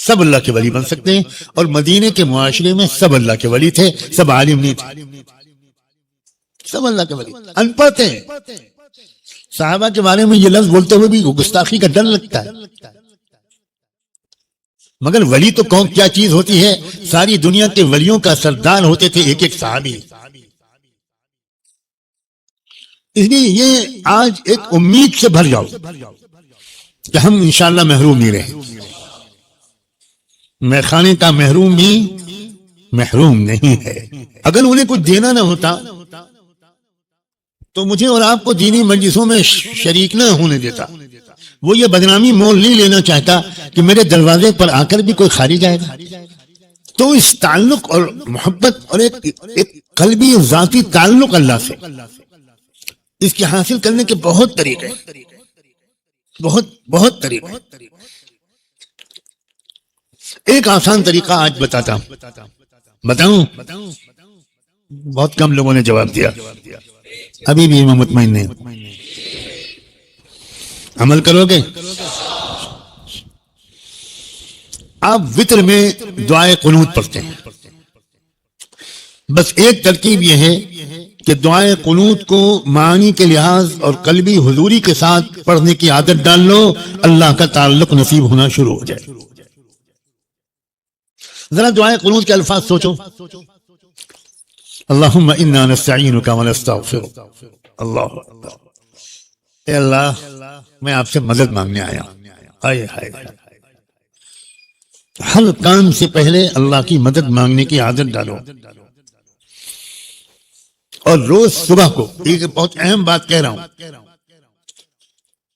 سب اللہ کے ولی بن سکتے ہیں، اور مدینے کے معاشرے میں سب اللہ کے ولی تھے، سب عالم نہیں تھے، سب اللہ کے ولی ان پڑھ تھے۔ صحابہ کے بارے میں یہ لفظ بولتے ہوئے بھی گستاخی کا ڈر لگتا ہے، مگر ولی تو کون کیا چیز ہوتی ہے؟ ساری دنیا کے ولیوں کا سردار ہوتے تھے ایک ایک صحابی۔ اس لیے یہ آج ایک امید سے بھر جاؤ کہ ہم انشاءاللہ محروم نہیں رہے، میخانے کا محروم بھی محروم نہیں ہے۔ اگر انہیں کچھ دینا نہ ہوتا تو مجھے اور آپ کو دینی مجلسوں میں شریک نہ ہونے دیتا۔ وہ یہ بدنامی مول نہیں لینا چاہتا کہ میرے دروازے پر آ کر بھی کوئی خارج آئے گا۔ تو اس تعلق اور محبت اور ایک قلبی اور ذاتی تعلق اللہ سے، اس کے حاصل کرنے کے بہت طریقے، بہت طریقے۔ ایک آسان طریقہ آج بتاتا ہوں، بتاؤں؟ بہت کم لوگوں نے جواب دیا، ابھی بھی میں مطمئن نہیں۔ عمل کرو گے؟ آپ وتر میں دعائے قنوت پڑھتے ہیں، بس ایک ترکیب یہ ہے کہ دعائے قنوت کو معنی کے لحاظ اور قلبی حضوری کے ساتھ پڑھنے کی عادت ڈال لو، اللہ کا تعلق نصیب ہونا شروع ہو جائے۔ ذرا دعائے قنوت کے الفاظ سوچو۔ اللہم انا نستعینک ونستغفرک، اللہ اے اللہ میں آپ سے مدد مانگنے آیا ہوں۔ ہر کام سے پہلے اللہ کی مدد مانگنے کی عادت ڈالو، اور روز صبح کو، ایک بہت اہم بات کہہ رہا ہوں،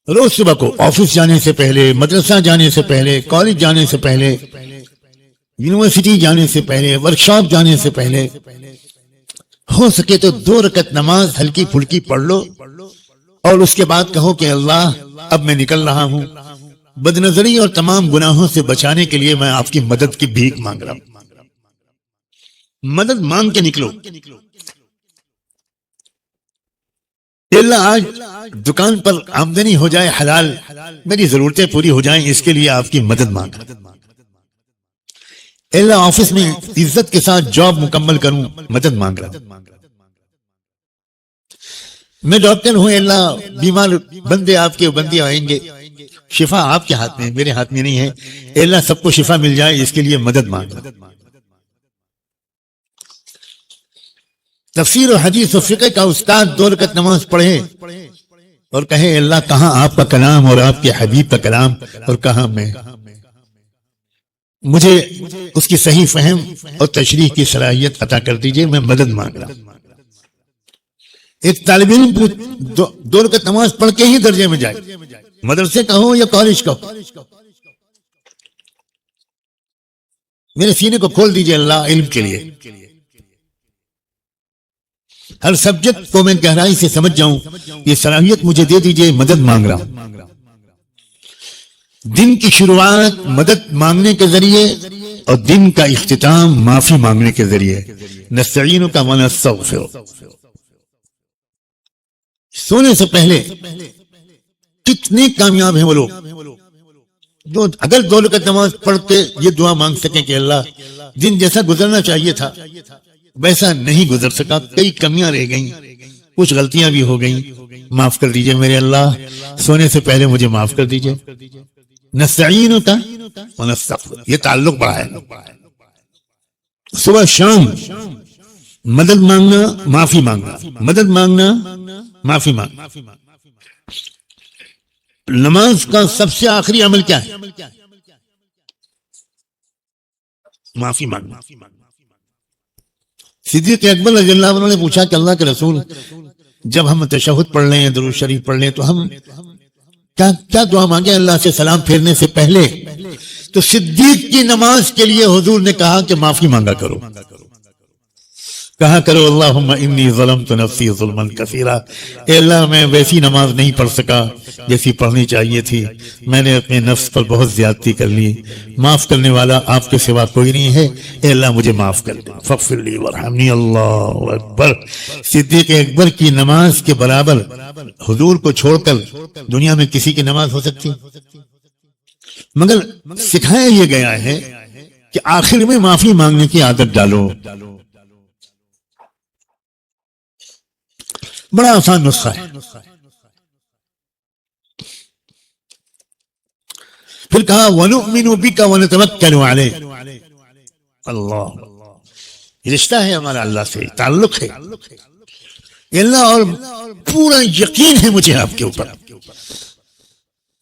روز صبح کو آفس جانے سے پہلے، مدرسہ جانے سے پہلے، کالج جانے سے پہلے، یونیورسٹی جانے سے پہلے، ورکشاپ جانے سے پہلے، ہو سکے تو 2 رکعت نماز ہلکی پھلکی پڑھ لو، اور اس کے بعد کہو کہ اللہ اب میں نکل رہا ہوں، بد نظری اور تمام گناہوں سے بچانے کے لیے میں آپ کی مدد کی بھیک مانگ رہا ہوں۔ مدد مانگ کے نکلو۔ اللہ آج دکان پر آمدنی ہو جائے حلال، میری ضرورتیں پوری ہو جائیں، اس کے لیے آپ کی مدد مانگ رہا ہوں۔ اللہ آفس میں عزت کے ساتھ جاب مکمل کروں، مدد مانگ رہا ہوں۔ میں ڈاکٹر ہوں، اللہ بیمار بندے آپ کے بندے آئیں گے، شفا آپ کے ہاتھ میں، میرے ہاتھ میں نہیں ہے، اللہ سب کو شفا مل جائے، اس کے لیے مدد مانگ رہا ہوں۔ تفسیر و حدیث و فقہ کا استاد 2 رکعت نماز پڑھے اور کہے اللہ کہاں آپ کا کلام اور آپ کے حبیب کا کلام اور کہاں میں، مجھے اس کی صحیح فہم اور تشریح کی صلاحیت عطا کر دیجئے، میں مدد مانگ رہا ہوں۔ ایک طالب علم 2 رکعت نماز پڑھ کے ہی درجے میں جائے، مدرسے کا ہو یا کالج کا ہو، میرے سینے کو کھول دیجئے اللہ علم کے لیے، ہر سبجیکٹ کو میں گہرائی سے سمجھ جاؤں، یہ صلاحیت مجھے دے دیجئے، مدد مانگ رہا ہوں۔ دن کی شروعات مدد مانگنے کے ذریعے اور دن کا اختتام معافی مانگنے کے ذریعے، نستعینک ونستغفرک۔ سونے سے پہلے کتنے کامیاب ہیں وہ لوگ جو اگر 2 رکعت نماز پڑھ کے یہ دعا مانگ سکیں کہ اللہ دن جیسا گزرنا چاہیے تھا ویسا نہیں گزر سکا، کئی کمیاں رہ گئیں، کچھ غلطیاں بھی ہو گئیں، معاف کر دیجئے میرے اللہ، سونے سے پہلے مجھے معاف کر دیجئے۔ نستعینک ونستغفرک، یہ تعلق بڑھائے، صبح شام مدد مانگنا، معافی مانگنا، مدد مانگنا، معافی مانگنا۔ نماز کا سب سے آخری عمل کیا ہے؟ معافی مانگنا۔ صدیق اکبر رضی اللہ عنہ نے پوچھا کہ اللہ کے رسول جب ہم تشہد پڑھ لیں، درود شریف پڑھ لیں، تو ہم کیا دعا مانگے اللہ سے سلام پھیرنے سے پہلے؟ تو صدیق کی نماز کے لیے حضور نے کہا کہ معافی مانگا کرو، کہا کرو اللہم انی ظلمت نفسی ظلما کثیرا، اے اللہ میں ویسی نماز نہیں پڑھ سکا جیسی پڑھنی چاہیے تھی، میں نے اپنے نفس پر بہت زیادتی کر لی، معاف کرنے والا آپ کے سوا کوئی نہیں ہے، اے اللہ مجھے معاف کر دے، فاغفر لی وارحمنی۔ اللہ اکبر۔ صدیق اکبر کی نماز کے برابر حضور کو چھوڑ کر دنیا میں کسی کی نماز ہو سکتی؟ مگر سکھایا یہ گیا ہے کہ آخر میں معافی مانگنے کی عادت ڈالو. بڑا آسان نسخہ ہے. پھر کہا وَنُؤْمِنُ بِكَ وَنَتَوَكَّلُ عَلَيْكَ. اللہ رشتہ ہے ہمارا اللہ سے، تعلق ہے اللہ، اور پورا یقین ہے مجھے آپ کے اوپر،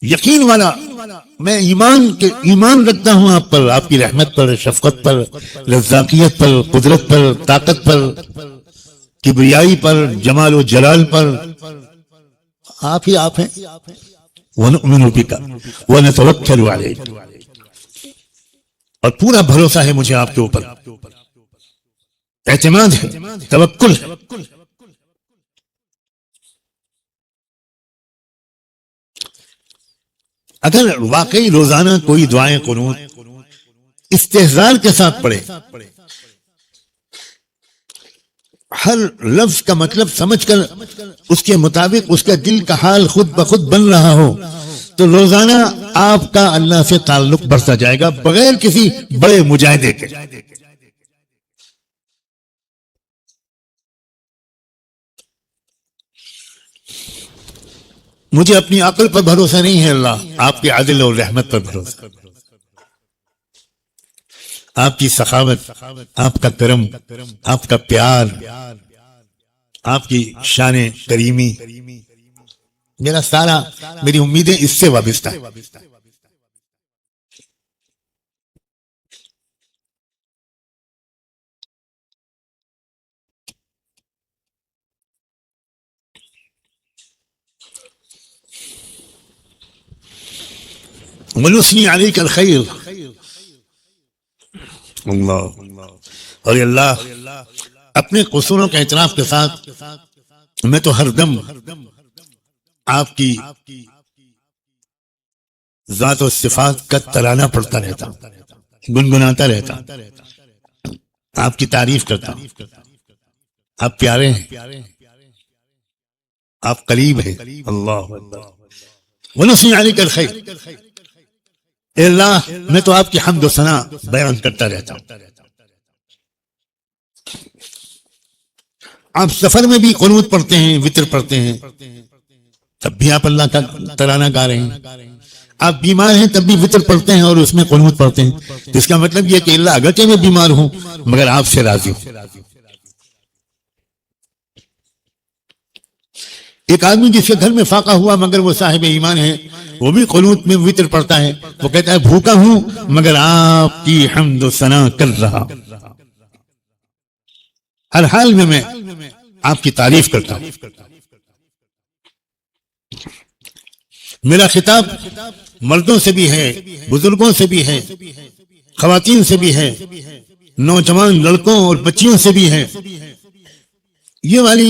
یقین والا میں ایمان رکھتا ہوں آپ پر، آپ کی رحمت پر، شفقت پر، رزاقیت پر، قدرت پر، طاقت پر، کبریائی پر، جمال و جلال پر. آپ ہی آپ ہیں. وَنُؤْمِنُ بِكَ وَنَتَوَكَّلُ عَلَيْكَ. اور پورا بھروسہ ہے مجھے آپ کے اوپر، اعتماد ہے، توکل ہے. اگر واقعی روزانہ کوئی دعائیں قنوت استحضار کے ساتھ پڑھے، ہر لفظ کا مطلب سمجھ کر اس کے مطابق اس کا دل کا حال خود بخود بن رہا ہو، تو روزانہ آپ کا اللہ سے تعلق بڑھتا جائے گا بغیر کسی بڑے مجاہدے کے. مجھے اپنی عقل پر بھروسہ نہیں ہے اللہ، آپ کے عدل اور رحمت پر بھروسہ، آپ کی سخاوت، آپ کا کرم، آپ کا پیار، آپ کی شان کریمی. میری امیدیں اس سے وابستہ ہیں. وَنُثْنِي عَلَيْكَ الْخَيْرَ. اللہ، اور اللہ اپنے قصوروں کے اعتراف کے ساتھ میں تو ہر دم آپ کی ذات و صفات کا ترانہ پڑھتا رہتا ہوں، گنگناتا رہتا ہوں، آپ کی تعریف کرتا ہوں. آپ پیارے ہیں، آپ قریب ہیں. اللہ وَنُثْنِي عَلَيْكَ الْخَيْرَ. اے اللہ میں تو آپ کی حمد و ثنا بیان کرتا رہتا ہوں. آپ سفر میں بھی قنوت پڑھتے ہیں، وتر پڑھتے ہیں، تب بھی آپ اللہ کا ترانہ گا رہے ہیں. آپ بیمار ہیں تب بھی وتر پڑھتے ہیں اور اس میں قنوت پڑھتے ہیں. تو اس کا مطلب یہ کہ اللہ اگرچہ میں بیمار ہوں مگر آپ سے راضی ہوں. ایک آدمی جس کے گھر میں فاقہ ہوا مگر وہ صاحب ایمان ہے، وہ بھی قنوت میں وتر پڑھتا ہے. وہ کہتا ہے بھوکا ہوں مگر آپ کی حمد و ثنا کر رہا ہوں، ہر حال میں آپ کی تعریف کرتا ہوں. میرا خطاب مردوں سے بھی ہے، بزرگوں سے بھی ہے، خواتین سے بھی ہے، نوجوان لڑکوں اور بچیوں سے بھی ہے. یہ والی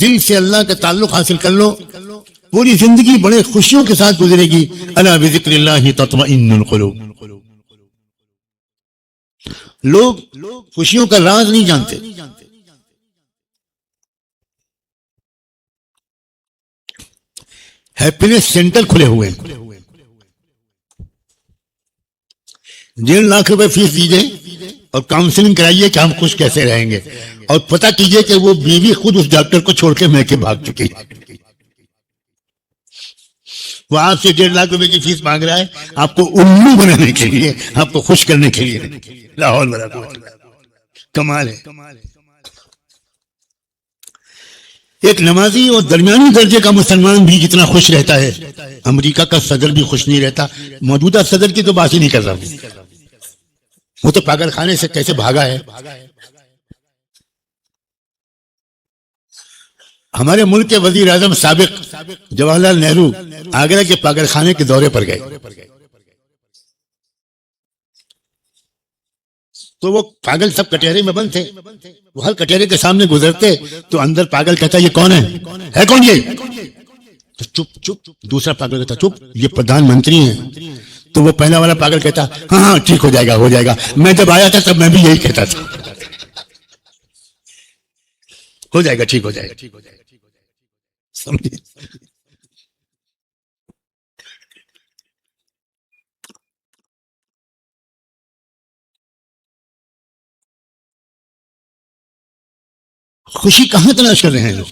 دل سے اللہ کا تعلق حاصل کر لو، پوری زندگی بڑے خوشیوں کے ساتھ گزرے گی. الا بذکر اللہ تطمئن القلوب. لوگ خوشیوں کا راز نہیں جانتے. ہیپینس سینٹر کھلے ہوئے ہیں، 1.5 لاکھ روپے فیس دیجئے اور کاؤنسلنگ کرائیے کہ ہم خوش کیسے رہیں گے، اور پتہ کیجئے کہ وہ بیوی خود اس ڈاکٹر کو چھوڑ کے میکے بھاگ چکی. وہ آپ سے 1.5 لاکھ روپے کی فیس مانگ رہا ہے آپ کو الو بنانے کے لیے، آپ کو خوش کرنے کے لیے. لاہور بڑا کمال ہے. ایک نمازی اور درمیانی درجے کا مسلمان بھی جتنا خوش رہتا ہے، امریکہ کا صدر بھی خوش نہیں رہتا. موجودہ صدر کی تو بات ہی نہیں کر رہا، وہ تو پاگل خانے سے کیسے بھاگا ہے. ہمارے ملک کے وزیر اعظم سابق جواہر لال نہرو آگرہ کے پاگل خانے کے دورے پر گئے، تو وہ پاگل سب کٹہرے میں بند تھے. وہ ہر کٹہرے کے سامنے گزرتے تو اندر پاگل کہتا یہ کون ہے کون یہ؟ تو چپ چپ. دوسرا پاگل کہتا چپ، یہ پردھان منتری ہیں. تو وہ پہلا والا پاگل کہتا ہاں ہاں ٹھیک ہو جائے گا ہو جائے گا، میں جب آیا تھا تب میں بھی یہی کہتا تھا، ہو جائے گا ٹھیک ہو جائے گا. سمجھے؟ خوشی کہاں تلاش کر رہے ہیں لوگ؟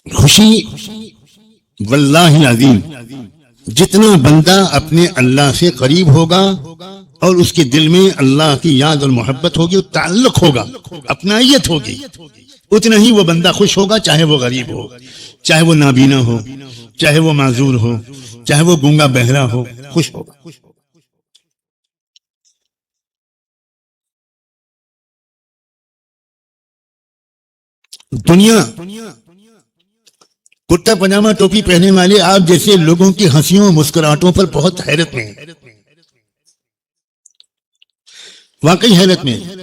خوشی واللہ العظیم جتنا بندہ اپنے اللہ سے قریب ہوگا اور اس کے دل میں اللہ کی یاد اور محبت ہوگی، تعلق ہوگا، اپنائیت ہوگی، اتنا ہی وہ بندہ خوش ہوگا، چاہے وہ غریب ہو، چاہے وہ نابینا ہو، چاہے وہ معذور ہو، چاہے وہ گونگا بہرا ہو، خوش ہوگا۔ دنیا کرتا پجامہ ٹوپی پہنے والے آپ جیسے لوگوں کی ہنسیوں مسکراہٹوں پر بہت حیرت میں ہے، واقعی حیرت میں ہے۔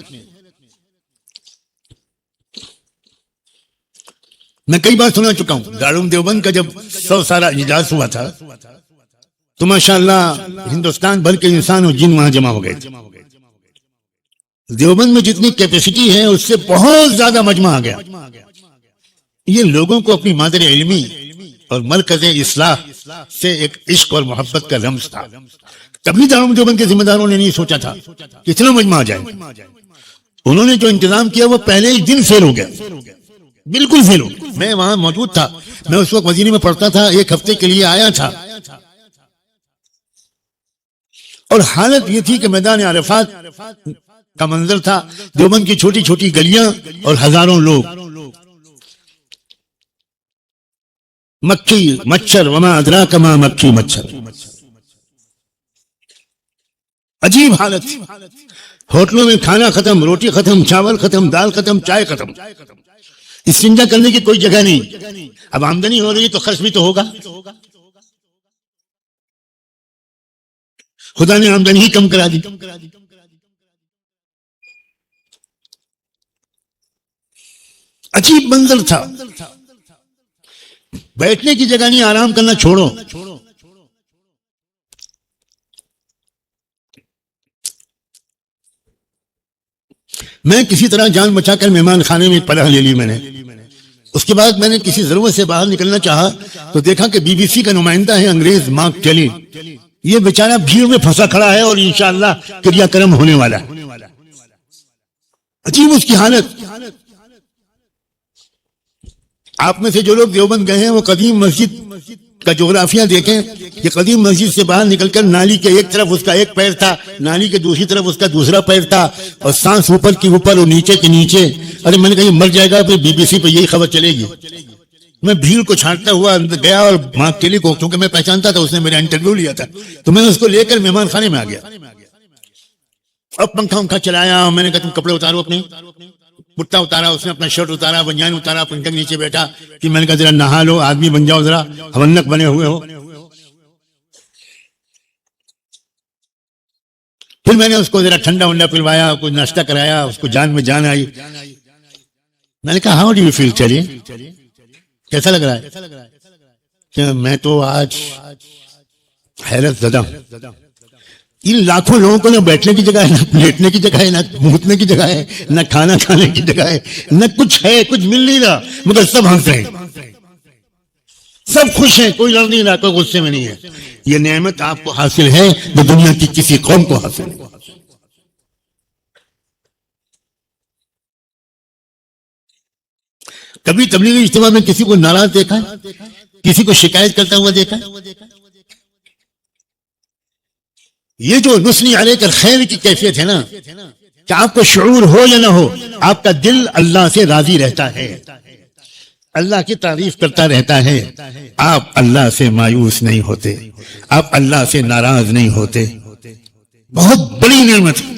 میں کئی بار سنا چکا ہوں، دارالعلوم دیوبند کا جب 100 سالہ اجلاس ہوا تھا تو ماشاءاللہ ہندوستان بھر کے انسان اور جن وہاں جمع ہو گئے تھے۔ دیوبند میں جتنی کیپیسٹی ہے اس سے بہت زیادہ مجمع آ گیا۔ یہ لوگوں کو اپنی مادر علمی اور مرکز اصلاح سے ایک عشق اور محبت کا رمز تھا۔ تبھی دارالعلوم دیوبند کے ذمہ داروں نے نہیں سوچا تھا کہ اتنا مجمع آ جائے۔ انہوں نے جو انتظام کیا وہ پہلے ہی دن فیل ہو گیا، بالکل فیل ہو گیا۔ میں وہاں موجود تھا، میں اس وقت وزیری میں پڑھتا تھا، ایک ہفتے کے لیے آیا تھا، اور حالت یہ تھی کہ میدان عرفات کا منظر تھا، دیوبند کی چھوٹی چھوٹی گلیاں اور ہزاروں لوگ، مکھی مچھر، وما ادراک ما مکھی مچھر، عجیب حالت۔ ہوٹلوں میں کھانا ختم، روٹی ختم، چاول ختم، دال ختم، چائے ختم، استنجا کرنے کی کوئی جگہ نہیں۔ اب آمدنی ہو رہی ہے تو خرچ بھی تو ہوگا، خدا نے آمدنی ہی کم کرا دی۔ عجیب منظر تھا، بیٹھنے کی جگہ نہیں، آرام کرنا چھوڑو۔ میں کسی طرح جان بچا کر مہمان خانے میں پناہ لے لی میں نے۔ اس کے بعد میں نے کسی ضرورت سے باہر نکلنا چاہا تو دیکھا کہ بی بی سی کا نمائندہ ہے انگریز مارک ٹیلی، یہ بیچارہ بھیڑ میں پھنسا کھڑا ہے اور انشاءاللہ کریا کرم ہونے والا ہے۔ عجیب اس کی حالت۔ آپ میں سے جو لوگ دیوبند گئے ہیں وہ قدیم مسجد کا جغرافیہ دیکھیں کہ قدیم مسجد سے باہر نکل کر نالی کے ایک طرف اس کا ایک پیر تھا، نالی کے دوسری طرف اس کا دوسرا پیر تھا، اور سانس اوپر کی اوپر اور نیچے کے نیچے۔ ارے میں نے کہا یہ مر جائے گا، پھر بی بی سی پہ یہی خبر چلے گی۔ میں بھیڑ کو چھانٹتا ہوا اندر گیا اور مارک ٹیلی کو، کیونکہ میں پہچانتا تھا، اس نے میرا انٹرویو لیا تھا، تو میں نے اس کو لے کر مہمان خانے میں آ گیا۔ اب پنکھا ونکھا چلایا، میں نے کہا تم کپڑے اتارو اپنے، کرتا اتارا، اس نے اپنا شرٹ اتارا، بنیان اتارا، پنکھے کے نیچے بیٹھا کہ میں نے کہا ذرا نہا لو، آدمی بن جاؤ، ذرا ہونک بنے ہوئے ہو۔ پھر میں نے اس کو ذرا ٹھنڈا ونڈا پلوایا، کچھ ناشتہ کرایا، اس کو جان میں جان آئی۔ میں نے کہا ہاؤ ڈو یو فیل، چلیے کیسا لگ رہا ہے؟ کہ میں تو آج حیرت زدہ ہوں، ان لاکھوں لوگوں کو نہ بیٹھنے کی جگہ ہے، نہ لیٹنے کی جگہ ہے، نہ موتنے کی جگہ ہے، نہ کھانا کھانے کی جگہ ہے، نہ کچھ ہے، کچھ مل نہیں رہا، مگر سب ہنس رہے ہیں، سب خوش ہیں، کوئی لڑ نہیں رہا، کوئی غصے میں نہیں ہے۔ یہ نعمت آپ کو حاصل ہے جو دنیا کی کسی قوم کو حاصل ہے۔ کبھی تبلیغی اجتماع میں کسی کو ناراض دیکھا ہے؟ کسی کو شکایت کرتا ہوا دیکھا ہے؟ یہ جو نثنی علیک الخیر کی کیفیت ہے نا، کہ آپ کو شعور ہو یا نہ ہو، آپ کا دل اللہ سے راضی رہتا ہے، اللہ کی تعریف کرتا رہتا ہے، آپ اللہ سے مایوس نہیں ہوتے، آپ اللہ سے ناراض نہیں ہوتے۔ بہت بڑی نعمت ہے۔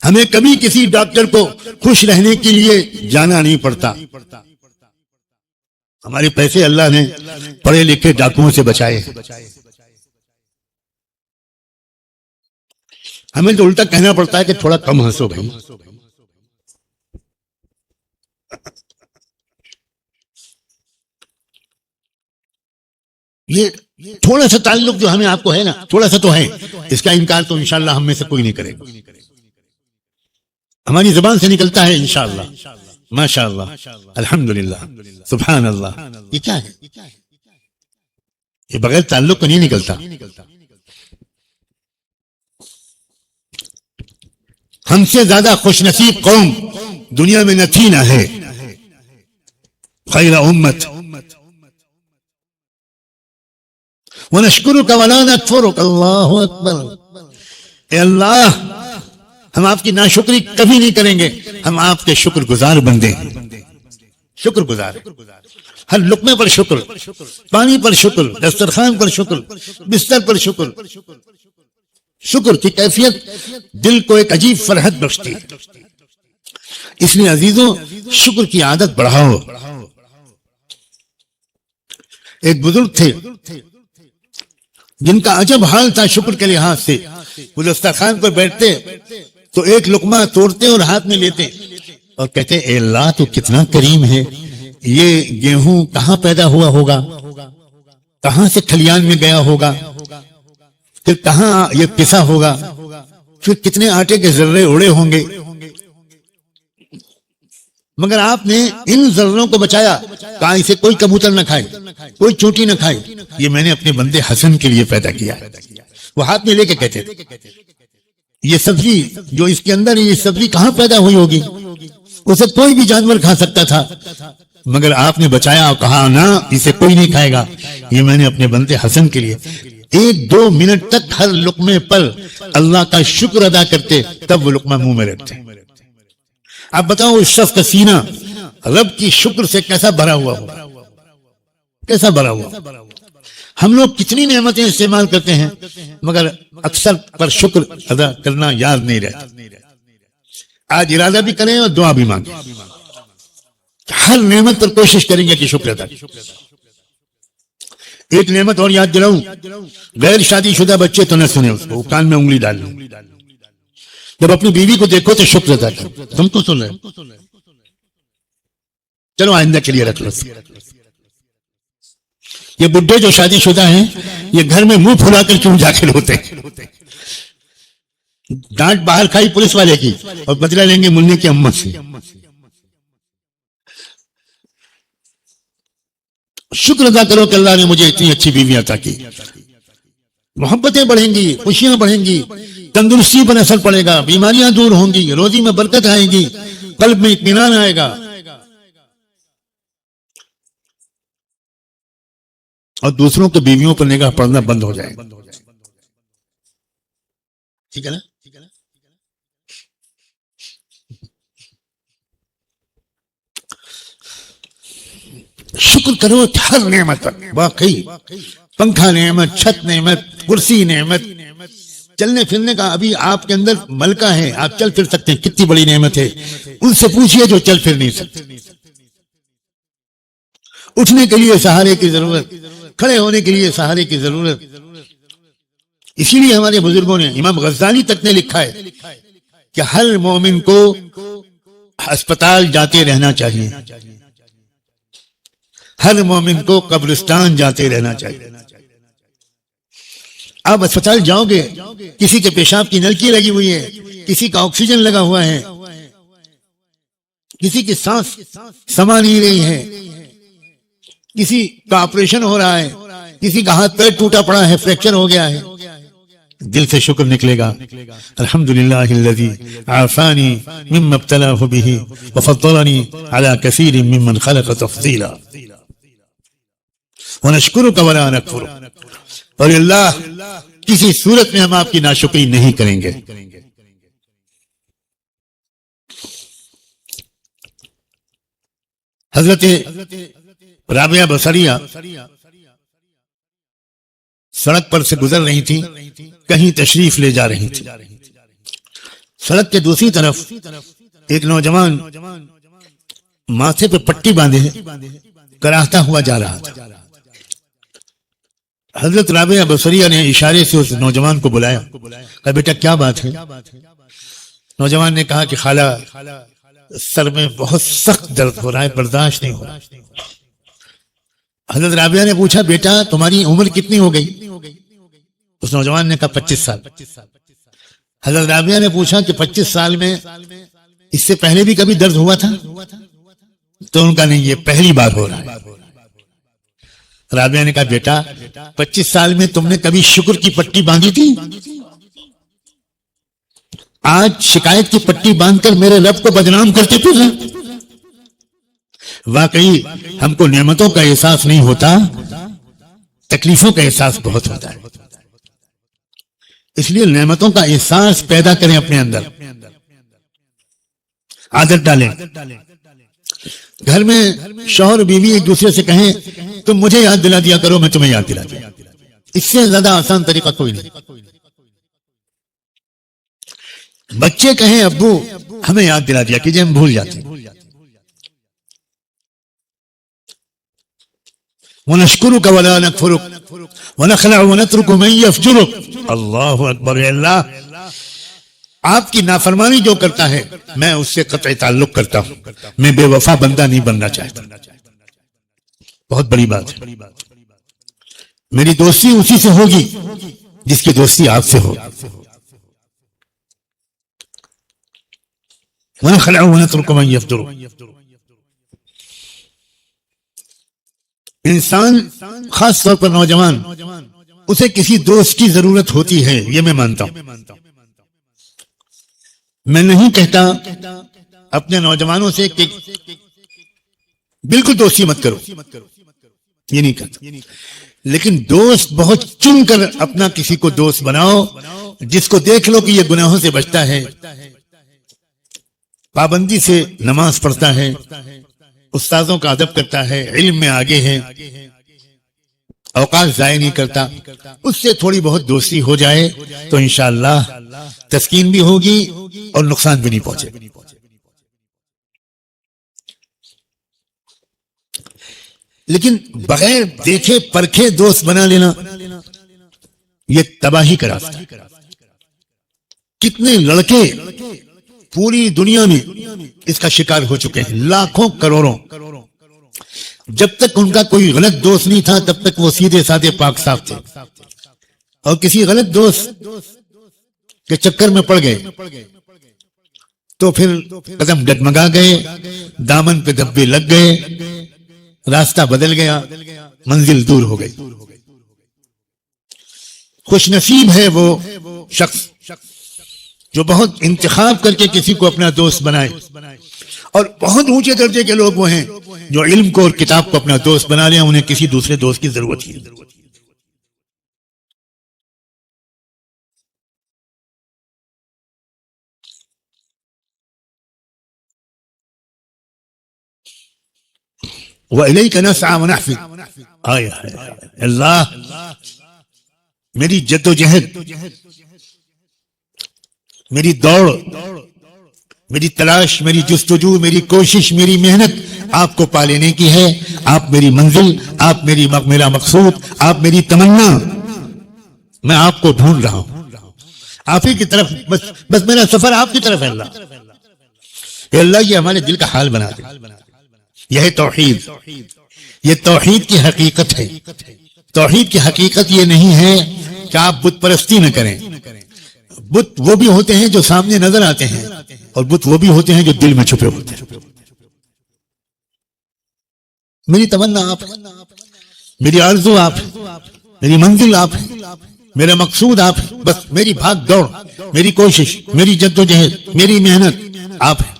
ہمیں کبھی کسی ڈاکٹر کو خوش رہنے کے لیے جانا نہیں پڑتا، ہمارے پیسے اللہ نے پڑھے لکھے ڈاکوؤں سے بچائے۔ ہمیں تو الٹا کہنا پڑتا ہے کہ تھوڑا کم ہنسو بھائی۔ یہ تھوڑا سا تعلق جو ہمیں آپ کو ہے نا، تھوڑا سا تو ہے، اس کا انکار تو انشاءاللہ ہم میں سے کوئی نہیں کرے گا، ہماری زبان سے نکلتا ہے انشاءاللہ، ماشاءاللہ، الحمدللہ، سبحان اللہ۔ یہ کیا ہے؟ یہ بغیر تعلق کا نہیں نکلتا. ہم سے زیادہ خوش نصیب قوم دنیا میں نہ تھی نہ ہے. خیر امت وَنَشْكُرُكَ وَلَا نَكْفُرُكَ. اللہ اکبر. اے اللہ ہم آپ کی ناشکری کبھی نہیں کریں گے، ہم آپ کے شکر گزار بندے ہیں. شکر گزار، ہر لقمے پر شکر، پانی پر شکر، دسترخوان پر شکر، بستر پر شکر. شکر کی کیفیت دل کو ایک عجیب فرحت بخشتی ہے. اس لیے عزیزوں شکر کی عادت بڑھاؤ. ایک بزرگ تھے جن کا عجب حال تھا شکر کے لحاظ سے. وہ دسترخوان پر بیٹھتے تو ایک لقمہ توڑتے اور ہاتھ میں لیتے اور کہتے اے اللہ تو کتنا کریم ہے، یہ گیہوں کہاں پیدا ہوا ہوگا، کہاں سے کھلیان میں گیا ہوگا، پھر کہاں یہ پسا ہوگا، پھر کتنے آٹے کے ذرے اڑے ہوں گے، مگر آپ نے ان ذروں کو بچایا. کہا اسے کوئی کبوتر نہ کھائے، کوئی چونٹی نہ کھائے، یہ میں نے اپنے بندے حسن کے لیے پیدا کیا. وہ ہاتھ میں لے کے کہتے تھے یہ سبزی جو اس کے اندر ہے، یہ سبزی کہاں پیدا ہوئی ہوگی، اسے کوئی بھی جانور کھا سکتا تھا، مگر آپ نے بچایا اور کہا نہ اسے کوئی نہیں کھائے گا، یہ میں نے اپنے بندے حسن کے لیے. 1-2 منٹ تک ہر لقمے پر اللہ کا شکر ادا کرتے، تب وہ لقمہ منہ میں رکھتے. اب بتاؤ اس شخص کا سینہ رب کی شکر سے کیسا بھرا ہوا ہوگا، کیسا بھرا ہوا. ہم لوگ کتنی نعمتیں استعمال کرتے ہیں مگر اکثر پر شکر ادا کرنا یاد نہیں رہتا. آج ارادہ بھی کریں اور دعا بھی مانگیں، ہر نعمت پر کوشش کریں گے کہ شکر ادا کریں. ایک نعمت اور یاد دلاؤں، غیر شادی شدہ بچے تو نہ سنیں اس کو، کان میں انگلی ڈال لیں. جب اپنی بیوی کو دیکھو تو شکر ادا کرو. تم تو سن رہے، چلو آئندہ کے لیے رکھ لو. یہ بڈھے جو شادی شدہ ہیں یہ گھر میں منہ پھلا کر کیوں داخل ہوتے ہیں؟ ڈانٹ باہر کھائی پولیس والے کی اور بدلہ لیں گے ملنے کی امت سے. شکر ادا کرو کہ اللہ نے مجھے اتنی اچھی بیوی عطا کی. محبتیں بڑھیں گی، خوشیاں بڑھیں گی، تندرستی پر اثر پڑے گا، بیماریاں دور ہوں گی، روزی میں برکت آئے گی، قلب میں اطمینان آئے گا، اور دوسروں کے بیویوں پر نگاہ پڑنا بند ہو جائے گا. ٹھیک ہے نا؟ شکر کرو ہر نعمت پر. واقعی پنکھا نعمت، چھت نعمت، کرسی نعمت، چلنے پھرنے کا ابھی آپ کے اندر ملکہ ہے، آپ چل پھر سکتے ہیں، کتنی بڑی نعمت ہے. ان سے پوچھئے جو چل پھر نہیں سکتے. اٹھنے کے لیے سہارے کی ضرورت، کھڑے ہونے کے لیے سہارے کی ضرورت. اسی لیے ہمارے بزرگوں نے، امام غزالی تک نے لکھا ہے کہ ہر مومن کو ہسپتال جاتے رہنا چاہیے، ہر مومن کو قبرستان جاتے رہنا چاہیے. آپ اسپتال جاؤ گے، کسی کے پیشاب کی نلکی لگی ہوئی ہے، کسی کا آکسیجن لگا ہوا ہے، کسی کی سانس سما نہیں رہی ہے، کسی کا آپریشن ہو رہا ہے، کسی کا ہاتھ پیر ٹوٹا پڑا ہے، فریکچر ہو گیا ہے، دل سے شکر نکلے گا. الحمدللہ الذی عافانی مما ابتلاہ بہ وفضلنی علی کثیر ممن خلق تفضیلا ونشکرک ولا نکفرک. اور اللہ کسی صورت میں ہم آپ کی ناشکری نہیں کریں گے. حضرت رابعہ بصریہ سڑک پر سے گزر رہی تھی، کہیں تشریف لے جا رہی تھی. سڑک کے دوسری طرف ایک نوجوان ماتھے پہ پٹی باندھے کراہتا ہوا جا رہا تھا. حضرت رابعہ بصریہ نے اشارے سے اس نوجوان کو بلایا، کہا بیٹا کیا بات ہے؟ نوجوان نے کہا کہ خالہ سر میں بہت سخت درد ہو رہا ہے، برداشت نہیں ہو رہا. حضرت رابعہ نے پوچھا بیٹا تمہاری عمر کتنی ہو گئی؟ اس نوجوان نے کہا 25 سال. حضرت رابعہ نے پوچھا کہ 25 سال میں اس سے پہلے بھی کبھی درد ہوا تھا؟ تو ان کا نہیں، یہ پہلی بار ہو رہا ہے. رابعہ نے کہا بیٹا 25 سال میں تم نے کبھی شکر کی پٹی باندھی تھی؟ آج شکایت کی پٹی باندھ کر میرے رب کو بدنام کرتے پھر رہے۔ واقعی ہم کو نعمتوں کا احساس نہیں ہوتا، تکلیفوں کا احساس بہت ہوتا ہے۔ اس لیے نعمتوں کا احساس پیدا کریں اپنے اندر، عادت ڈالیں۔ گھر میں شوہر بیوی ایک دوسرے سے کہیں تم مجھے یاد دلا دیا کرو، میں تمہیں یاد دلا دیا۔ اس سے زیادہ آسان طریقہ کوئی نہیں۔ بچے کہیں ابو ہمیں یاد دلا دیا کیجئے، ہم بھول جاتے ہیں۔ وَنَشْكُرُكَ وَلَا نَكْفُرُكَ وَنَخْلَعُ وَنَتْرُكُ مَن يَفْجُرُكَ۔ اللہ اکبر، اللہ آپ کی نافرمانی جو کرتا ہے میں اس سے قطع تعلق کرتا ہوں، میں بے وفا بندہ نہیں بننا چاہتا۔ بہت بڑی بات ہے۔ میری دوستی اسی سے ہوگی جس کی دوستی آپ سے ہو۔ وَنَخْلَعُ وَنَتْرُكُ مَن يَفْجُرُكَ۔ انسان خاص طور پر نوجوان، اسے کسی دوست کی ضرورت ہوتی ہے، یہ میں مانتا ہوں۔ میں نہیں کہتا اپنے نوجوانوں سے کہ بالکل دوستی مت کرو، یہ نہیں کہتا، لیکن دوست بہت چن کر اپنا کسی کو دوست بناؤ جس کو دیکھ لو کہ یہ گناہوں سے بچتا ہے، پابندی سے نماز پڑھتا ہے، استاذوں کا ادب کرتا ہے، علم میں آگے ہے، اوقات ضائع نہیں کرتا۔ اس سے تھوڑی بہت دوستی ہو جائے تو انشاءاللہ تسکین بھی ہوگی اور نقصان بھی نہیں پہنچے۔ لیکن بغیر دیکھے پرکھے دوست بنا لینا یہ تباہی کا راستہ ہے۔ کتنے لڑکے پوری دنیا میں اس کا شکار ہو چکے ہیں، لاکھوں کروڑوں۔ جب تک ان کا کوئی غلط دوست نہیں تھا تب تک وہ سیدھے سادے پاک صاف تھے، اور کسی غلط دوست کے چکر میں پڑ گئے تو پھر قدم ڈگمگا گئے، دامن پہ دھبے لگ گئے، راستہ بدل گیا، منزل دور ہو گئی۔ خوش نصیب ہے وہ شخص جو بہت انتخاب کر کے کسی کو اپنا دوست بنائے، اور بہت اونچے درجے کے لوگ وہ ہیں جو علم کو اور کتاب کو اپنا دوست بنا لیں، انہیں کسی دوسرے دوست کی ضرورت ہی نہیں۔ وَإِلَيْكَ نَسْعَى وَنَحْفِدْ۔ اللہ میری جد و جہد، میری دوڑ، میری تلاش، میری جستجو، میری کوشش، میری محنت آپ کو پا لینے کی ہے۔ آپ میری منزل، آپ میرا مقصود، آپ میری تمنا، میں آپ کو ڈھونڈ رہا ہوں، آپ ہی کی طرف، بس میرا سفر آپ کی طرف ہے۔ اللہ یہ ہمارے دل کا حال بنا دے۔ یہ ہے توحید، یہ توحید کی حقیقت ہے۔ توحید کی حقیقت یہ نہیں ہے کہ آپ بت پرستی نہ کریں۔ بت وہ بھی ہوتے ہیں جو سامنے نظر آتے ہیں، اور بت وہ بھی ہوتے ہیں جو دل میں چھپے ہوتے ہیں۔ میری تمنا آپ ہے، میری آرزو آپ ہے، میری منزل آپ ہے، میرا مقصود آپ ہے، بس میری بھاگ دوڑ، میری کوشش، میری جد و جہد، میری محنت آپ ہے۔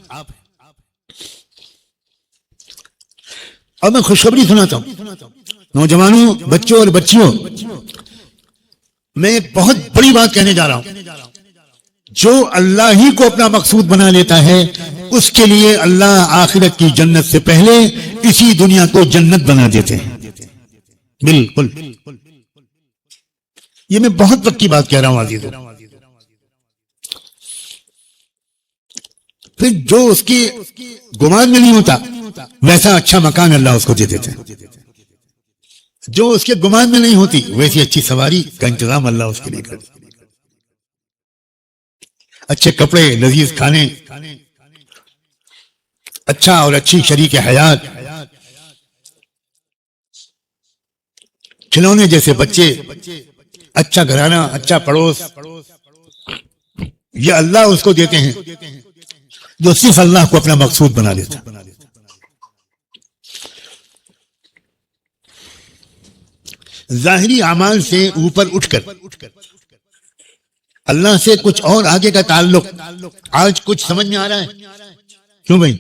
اور میں خوشخبری سناتا ہوں نوجوانوں، بچوں اور بچیوں، میں ایک بہت بڑی بات کہنے جا رہا ہوں۔ جو اللہ ہی کو اپنا مقصود بنا لیتا ہے اس کے لیے اللہ آخرت کی جنت سے پہلے اسی دنیا کو جنت بنا دیتے ہیں۔ بالکل، یہ میں بہت وقت کی بات کہہ رہا ہوں عزیزو۔ پھر جو اس کی گمان میں نہیں ہوتا ویسا اچھا مکان اللہ اس کو دے دیتے ہیں، جو اس کے گمان میں نہیں ہوتی ویسی اچھی سواری کا انتظام اللہ اس کے لیے کر دیتا ہے، اچھے کپڑے، لذیذ کھانے، اچھا اور اچھی شریک حیات، کھلونے جیسے بچے، اچھا گھرانہ، اچھا پڑوس، یہ اللہ اس کو دیتے ہیں جو صرف اللہ کو اپنا مقصود بنا لیتا ہے۔ ظاہری اعمال سے اوپر اٹھ کر اللہ سے کچھ اور آگے کا تعلق آج کچھ سمجھ میں آ رہا ہے؟ کیوں بھائی؟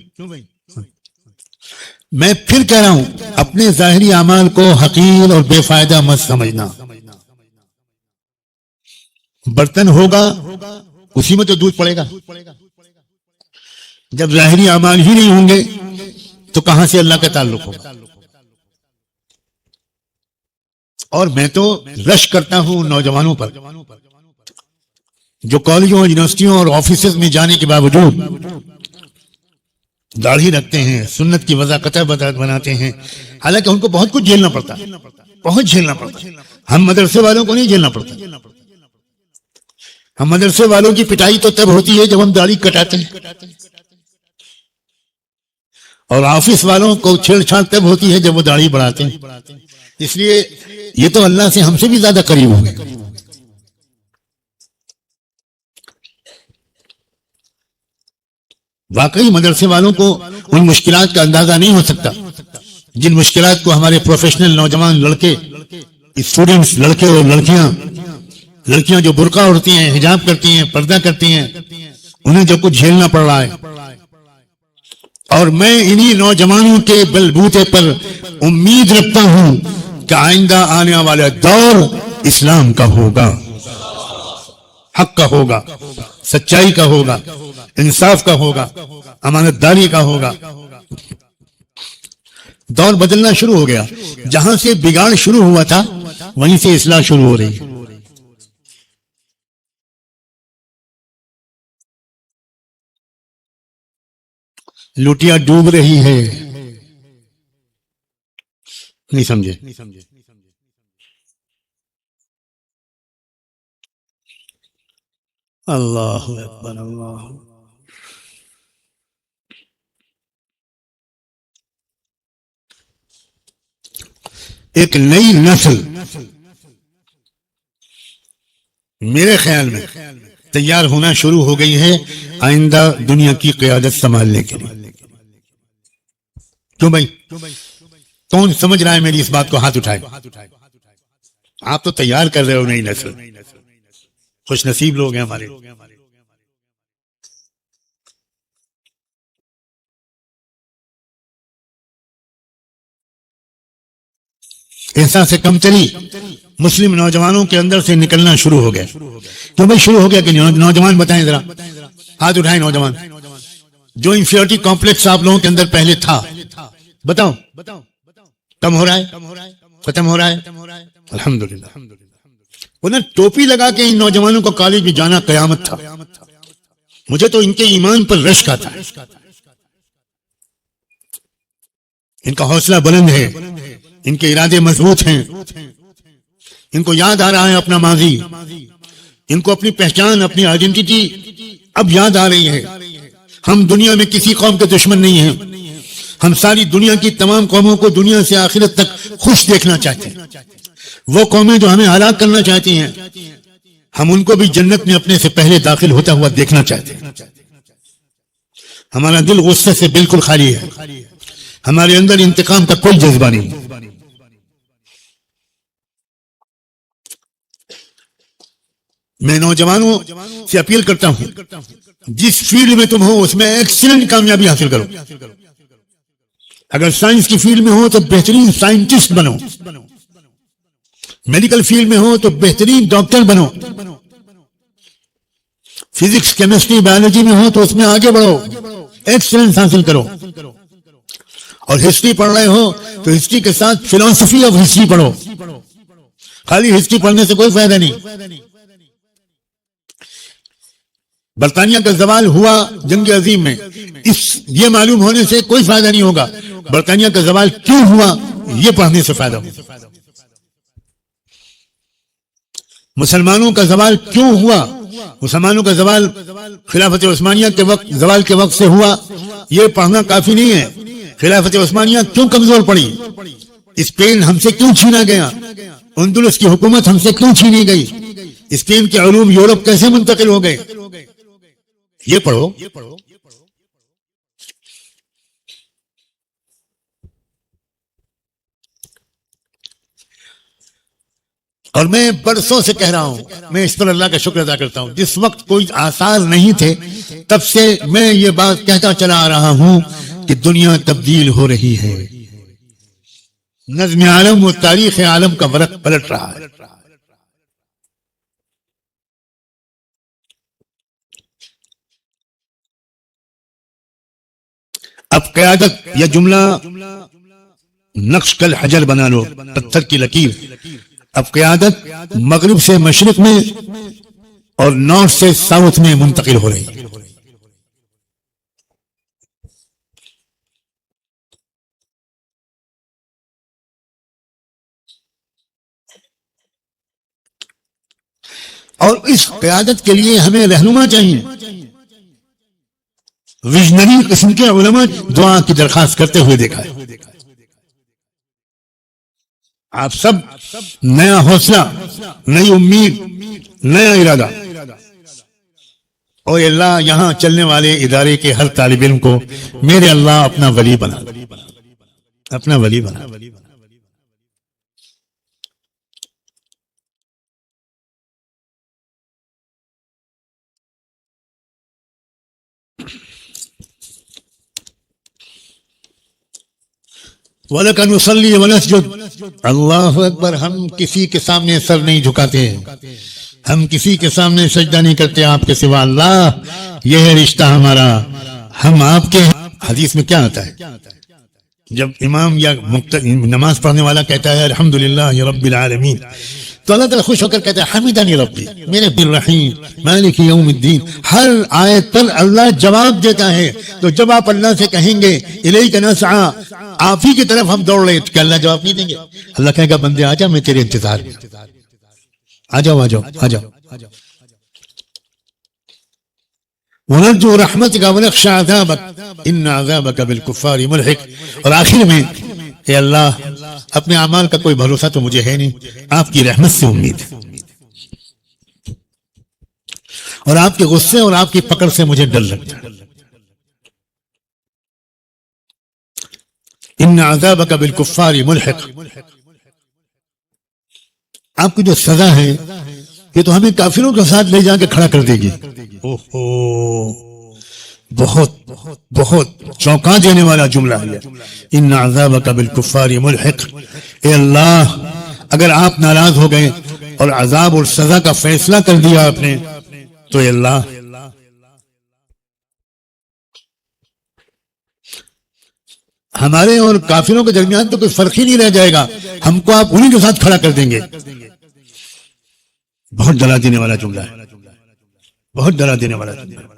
میں پھر کہہ رہا ہوں، اپنے ظاہری اعمال کو حقیر اور بے فائدہ مت سمجھنا. برتن ہوگا اسی میں تو دودھ پڑے گا. جب ظاہری اعمال ہی نہیں ہوں گے تو کہاں سے اللہ کا تعلق ہوگا؟ اور میں تو رش کرتا ہوں نوجوانوں پر جو کالجوں یونیورسٹیوں اور آفیسز میں جانے کے باوجود داڑھی رکھتے ہیں، سنت کی وضاحت بناتے ہیں، حالانکہ ان کو بہت کچھ جھیلنا پڑتا، بہت جھیلنا پڑتا. ہم مدرسے والوں کو نہیں جھیلنا پڑتا. ہم مدرسے والوں کی پٹائی تو تب ہوتی ہے جب ہم داڑھی کٹاتے ہیں، اور آفس والوں کو چھیڑ چھاڑ تب ہوتی ہے جب وہ داڑھی بڑھاتے ہیں. اس لیے یہ تو اللہ سے ہم سے بھی زیادہ قریب ہوں گے. واقعی مدرسے والوں کو ان مشکلات کا اندازہ نہیں ہو سکتا جن مشکلات کو ہمارے پروفیشنل نوجوان لڑکے، اسٹوڈنٹس، لڑکے اور لڑکیاں جو برقع اڑتی ہیں، حجاب کرتی ہیں، پردہ کرتی ہیں، انہیں جو کچھ جھیلنا پڑ رہا ہے. اور میں انہی نوجوانوں کے بلبوتے پر امید رکھتا ہوں کہ آئندہ آنے والا دور اسلام کا ہوگا، حق کا ہوگا، سچائی کا ہوگا، انصاف کا ہوگا، امانت داری کا ہوگا. دور بدلنا شروع ہو گیا. جہاں سے بگاڑ شروع ہوا تھا وہیں سے اصلاح شروع ہو رہی ہے. لوٹیاں ڈوب رہی ہے. نہیں سمجھے؟ اللہ اکبر، اللہ. ایک نئی نسل میرے خیال میں تیار ہونا شروع ہو گئی ہے آئندہ دنیا کی قیادت سنبھالنے کے لیے. کیوں بھائی؟ کون سمجھ رہا ہے میری اس بات کو؟ ہاتھ اٹھائے. آپ تو تیار کر رہے ہو نئی نسل. خوش نصیب لوگ ہیں ہمارے. احساس کمتری مسلم نوجوانوں کے اندر سے نکلنا شروع ہو گیا. تو بھائی شروع ہو گیا کہ نوجوان بتائیں ذرا، ہاتھ اٹھائیں نوجوان. جو انفیریٹی کمپلیکس آپ لوگوں کے اندر پہلے تھا، بتاؤ کم ہو رہا ہے، ختم ہو رہا ہے؟ الحمدللہ. انہیں ٹوپی لگا کے ان نوجوانوں کو کالج میں جانا قیامت تھا. مجھے تو ان کے ایمان پر رشک آتا ہے. ان کا حوصلہ بلند ہے، ان کے ارادے مضبوط ہیں، ان کو یاد آ رہا ہے اپنا ماضی، ان کو اپنی پہچان، اپنی آئیڈینٹی اب یاد آ رہی ہے. ہم دنیا میں کسی قوم کے دشمن نہیں ہیں. ہم ساری دنیا کی تمام قوموں کو دنیا سے آخرت تک خوش دیکھنا چاہتے ہیں. وہ قومیں جو ہمیں ہلاک کرنا چاہتی ہیں، ہم ان کو بھی جنت میں اپنے سے پہلے داخل ہوتا ہوا دیکھنا چاہتے ہیں. ہمارا دل غصے سے بالکل خالی ہے. ہمارے اندر انتقام کا کوئی جذبہ نہیں. میں نوجوانوں سے اپیل کرتا ہوں، جس فیلڈ میں تم ہو اس میں ایکسیلنٹ کامیابی حاصل کرو. اگر سائنس کی فیلڈ میں ہو تو بہترین سائنٹسٹ بنو. میڈیکل فیلڈ میں ہو تو بہترین ڈاکٹر بنو. فزکس، کیمسٹری، بایولوجی میں ہو تو اس میں آگے بڑھو، ایکسیلنس حاصل کرو. اور ہسٹری پڑھ رہے ہو تو ہسٹری کے ساتھ فلسفی آف ہسٹری پڑھو. خالی ہسٹری پڑھنے سے کوئی فائدہ نہیں. برطانیہ کا زوال ہوا جنگ عظیم میں، یہ معلوم ہونے سے کوئی فائدہ نہیں ہوگا. برطانیہ کا زوال کیوں ہوا یہ پڑھنے سے فائدہ ہوگا. مسلمانوں کا زوال کیوں ہوا؟ مسلمانوں کا زوال خلافت عثمانیہ کے وقت، زوال کے وقت سے ہوا، یہ پڑھنا کافی نہیں ہے. خلافت عثمانیہ کیوں کمزور پڑی؟ اسپین ہم سے کیوں چھینا گیا؟ اندلس کی حکومت ہم سے کیوں چھینی گئی؟ اسپین کے علوم یورپ کیسے منتقل ہو گئے؟ یہ پڑھو. اور میں برسوں سے کہہ رہا ہوں، میں اس پر اللہ کا شکر ادا کرتا ہوں، جس وقت کوئی آثار نہیں تھے تب سے میں یہ بات کہتا چلا آ رہا ہوں کہ دنیا تبدیل ہو رہی ہے، نظم عالم و تاریخ عالم کا ورق پلٹ رہا ہے۔ اب قیادت، یہ جملہ نقش کل حجر بنا لو، پتھر کی لکیر۔ اب قیادت مغرب سے مشرق میں اور نارتھ سے ساؤتھ میں منتقل ہو رہی ہے۔ اور اس قیادت کے لیے ہمیں رہنما چاہیے، ویژنری قسم کے علماء دعا کی درخواست کرتے ہوئے دیکھا ہے۔ آپ سب نیا حوصلہ، نئی امید، نیا ارادہ، اور اللہ یہاں چلنے والے ادارے کے ہر طالب علم کو میرے اللہ اپنا ولی بنا، اپنا ولی بنا۔ وَلَكَ نُصَلِّي وَنَسْجُدُ، اللہ اکبر۔ ہم کسی کے سامنے سر نہیں جھکاتے ہیں، ہم کسی کے سامنے سجدہ نہیں کرتے آپ کے سوا، اللہ یہ ہے رشتہ ہمارا، ہم آپ کے۔ حدیث میں کیا آتا ہے جب امام یا نماز پڑھنے والا کہتا ہے الحمدللہ رب العالمین، تو اللہ تعالیٰ خوش ہو کر کہتا ہے حمیدنی ربی، میرے بالرحیم مالک یوم الدین۔ ہر آیت پر اللہ جواب دیتا ہے، تو جب آپ اللہ سے کہیں گے الیک نسعی، آپ ہی کی طرف ہم دوڑ رہے، کہ اللہ جواب نہیں دیں گے؟ اللہ کہے گا بندے آ جا، میں تیرے انتظار میں، آ جاؤ آ جاؤ آ جاؤ۔ وَنَرْجُو رَحْمَتِكَ وَنَخْشَىٰ عَذَابَكَ إِنَّ عَذَابَكَ بِالْكُفَّارِ مُلْحِقٌ۔ اور آخر میں اے اللہ اپنے اعمال کا کوئی بھروسہ تو مجھے ہے نہیں، آپ کی رحمت سے امید ہے، اور آپ کے غصے اور آپ کی پکڑ سے مجھے ڈر لگتا ہے۔ ان عذابک بالکفار ملحق، آپ کی جو سزا ہے یہ تو ہمیں کافروں کے ساتھ لے جا کے کھڑا کر دے گی۔ بہت بہت چونکا دینے والا جملہ ہے، ان عذابک بالکفار ملحق۔ اے اللہ اگر آپ ناراض ہو گئے اور عذاب اور سزا کا فیصلہ کر دیا آپ نے، تو اے اللہ ہمارے اور کافروں کے درمیان تو کوئی فرق ہی نہیں رہ جائے گا، ہم کو آپ انہی کے ساتھ کھڑا کر دیں گے۔ بہت ڈرا دینے والا جملہ ہے، بہت ڈرا دینے والا جملہ ہے۔